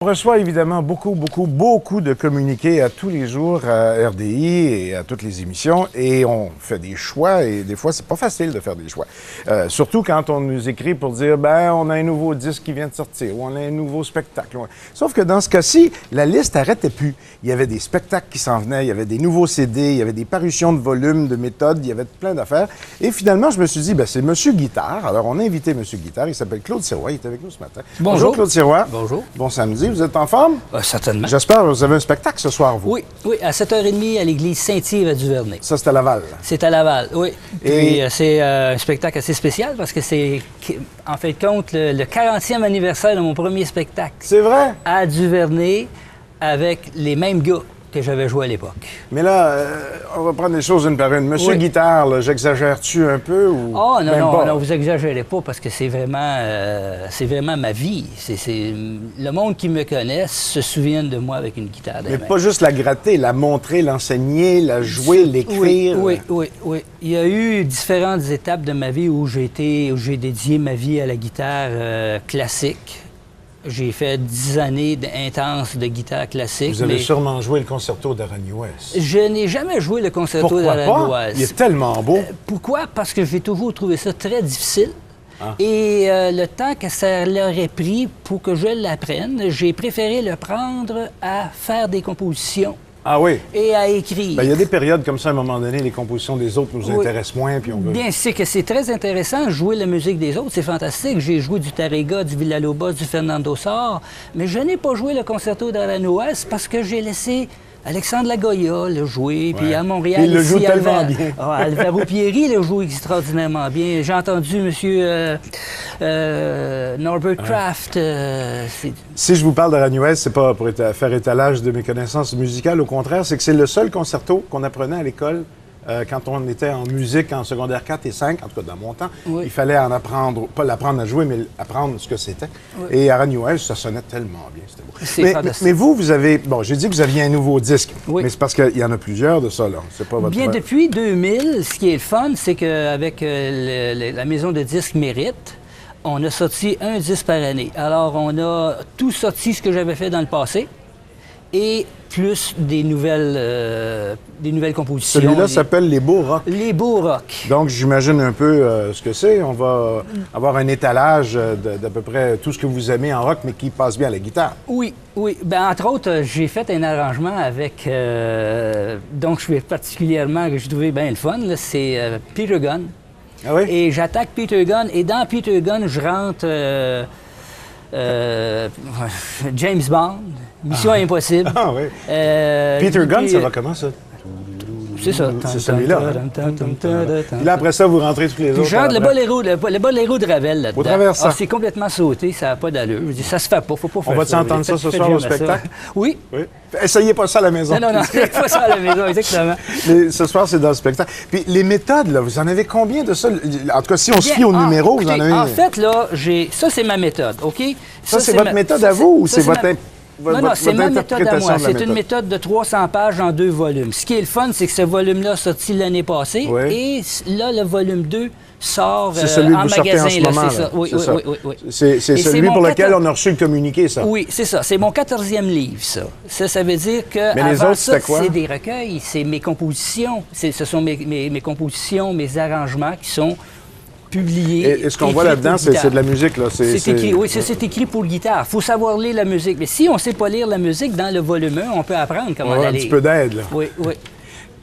On reçoit évidemment beaucoup de communiqués à tous les jours à RDI et à toutes les émissions et on fait des choix et des fois c'est pas facile de faire des choix. Surtout quand on nous écrit pour dire ben on a un nouveau disque qui vient de sortir ou on a un nouveau spectacle. Sauf que dans ce cas-ci, la liste n'arrêtait plus. Il y avait des spectacles qui s'en venaient, il y avait des nouveaux CD, il y avait des parutions de volumes, de méthodes, il y avait plein d'affaires. Et finalement, je me suis dit ben c'est Monsieur Guitare. Alors on a invité Monsieur Guitare, il s'appelle Claude Sirois, il est avec nous ce matin. Bonjour Claude Sirois. Bonjour. Bon samedi. Vous êtes en forme? Certainement. J'espère que vous avez un spectacle ce soir, vous. Oui, à 7h30 à l'église Saint-Yves à Duvernay. Ça, c'est à Laval. C'est à Laval, oui. Et c'est un spectacle assez spécial parce que c'est, en fait, compte le 40e anniversaire de mon premier spectacle. C'est vrai? À Duvernay, avec les mêmes gars que j'avais joué à l'époque. Mais là, on va prendre les choses une par une. Monsieur Guitare, là, j'exagère-tu un peu ou... Oh non, vous exagérez pas parce que c'est vraiment ma vie. Le monde qui me connaît se souvient de moi avec une guitare dans les mains. Pas juste la gratter, la montrer, l'enseigner, la jouer, l'écrire. Oui. Il y a eu différentes étapes de ma vie où j'ai dédié ma vie à la guitare classique. J'ai fait 10 années intenses de guitare classique. Vous avez sûrement joué le concerto d'Aranjuez. Je n'ai jamais joué le concerto d'Aranjuez. Pourquoi pas? Il est tellement beau. Pourquoi? Parce que j'ai toujours trouvé ça très difficile. Et le temps que ça leur ait pris pour que je l'apprenne, j'ai préféré le prendre à faire des compositions. Ah oui? Et à écrire. Il y a des périodes comme ça, à un moment donné, les compositions des autres nous intéressent moins, puis on veut... Bien, c'est que c'est très intéressant, jouer la musique des autres, c'est fantastique. J'ai joué du Tárrega, du Villalobos, du Fernando Sor, mais je n'ai pas joué le concerto d'Aranjuez parce que j'ai laissé Alexandre Lagoya le jouer, puis à Montréal... Il le joue tellement bien. Alvaro Pierri le joue extraordinairement bien. J'ai entendu M. Norbert Kraft... Si je vous parle d'Aranjuez, c'est pas pour faire étalage de mes connaissances musicales, au contraire, c'est que c'est le seul concerto qu'on apprenait à l'école quand on était en musique en secondaire 4 et 5, en tout cas dans mon temps. Il fallait en apprendre, pas l'apprendre à jouer, mais apprendre ce que c'était. Et Aranjuez, ça sonnait tellement bien, c'était beau. Mais vous avez... Bon, j'ai dit que vous aviez un nouveau disque, mais c'est parce qu'il y en a plusieurs de ça, là. C'est pas votre... Bien, depuis 2000, ce qui est le fun, c'est qu'avec la maison de disques Mérite, on a sorti un disque par année. Alors, on a tout sorti ce que j'avais fait dans le passé et plus des nouvelles compositions. Celui-là s'appelle Les Beaux Rock. Les Beaux Rock. Donc, j'imagine un peu ce que c'est. On va avoir un étalage d'à peu près tout ce que vous aimez en rock, mais qui passe bien à la guitare. Oui. Ben, entre autres, j'ai fait un arrangement avec... donc, je suis particulièrement, que j'ai trouvé bien le fun, c'est Peter Gunn. Ah oui? Et j'attaque Peter Gunn. Et dans Peter Gunn, je rentre James Bond, Mission Impossible. Ah oui. Peter Gunn, ça va comment, ça? C'est ça. C'est celui-là. Puis là, après ça, vous rentrez tous les autres. Je rentre le boléro de Ravel là-dedans. Au travers ça. C'est complètement sauté, ça n'a pas d'allure. Je dis, ça se fait pas, faut pas faire ça. On va s'entendre ça ce soir au spectacle? Oui. Essayez pas ça à la maison. Non, essayez pas ça à la maison, exactement. Mais ce soir, c'est dans le spectacle. Puis les méthodes, là, vous en avez combien de ça? En tout cas, si on se fie au numéro, vous en avez... En fait, là, ça, c'est ma méthode, OK? Ça, c'est votre méthode à vous ou c'est votre... Non, c'est ma méthode à moi. C'est une méthode de 300 pages en 2 volumes. Ce qui est le fun, c'est que ce volume-là a sorti l'année passée et là, le volume 2 sort en magasin. C'est celui pour lequel on a reçu le communiqué, ça. Oui, c'est ça. C'est mon 14e livre, ça. Ça veut dire que mais les autres, c'était quoi? C'est des recueils, c'est mes compositions. Ce sont mes compositions, mes arrangements qui sont publié. Et ce qu'on voit là-dedans, c'est de la musique, là. C'est écrit, oui, c'est écrit pour guitare. Il faut savoir lire la musique. Mais si on ne sait pas lire la musique, dans le volume 1, on peut apprendre comment la lire. Un petit peu d'aide, là. Oui.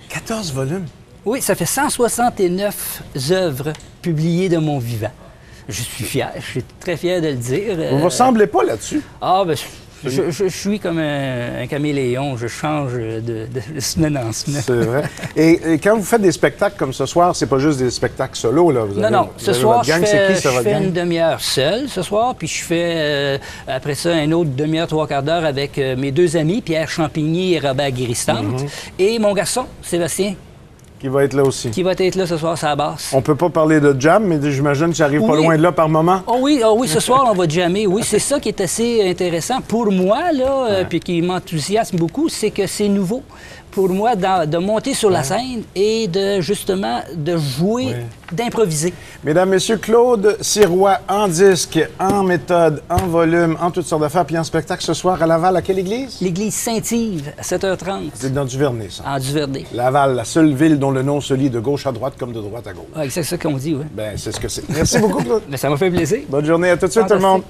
14 volumes? Oui, ça fait 169 œuvres publiées de mon vivant. Je suis fier, je suis très fier de le dire. Vous ne me ressemblez pas là-dessus? Ah, ben... Je suis comme un caméléon, je change de semaine en semaine. C'est vrai. Et quand vous faites des spectacles comme ce soir, c'est pas juste des spectacles solo, là? Non. Ce soir, je fais une demi-heure seule ce soir, puis je fais après ça une autre demi-heure, 3/4 d'heure avec mes 2 amis, Pierre Champigny et Robert Guéristante, et mon garçon, Sébastien. Qui va être là aussi. Qui va être là ce soir, c'est la basse. On peut pas parler de jam, mais j'imagine que j'arrive pas loin de là par moment. Oh oui, ce soir, on va jammer. Oui, c'est ça qui est assez intéressant pour moi, là, puis qui m'enthousiasme beaucoup, c'est que c'est nouveau. pour moi de monter sur la scène et de justement de jouer, d'improviser. Mesdames, Messieurs, Claude Sirois en disque, en méthode, en volume, en toutes sortes d'affaires, puis en spectacle ce soir à Laval, à quelle église? L'église Saint-Yves, à 7h30. C'est dans Duvernay, ça. En Duvernay. Laval, la seule ville dont le nom se lit de gauche à droite comme de droite à gauche. Ah, c'est ça qu'on dit, oui. Ben, c'est ce que c'est. Merci beaucoup, Claude. Mais ça m'a fait plaisir. Bonne journée à tout de suite, tout le monde.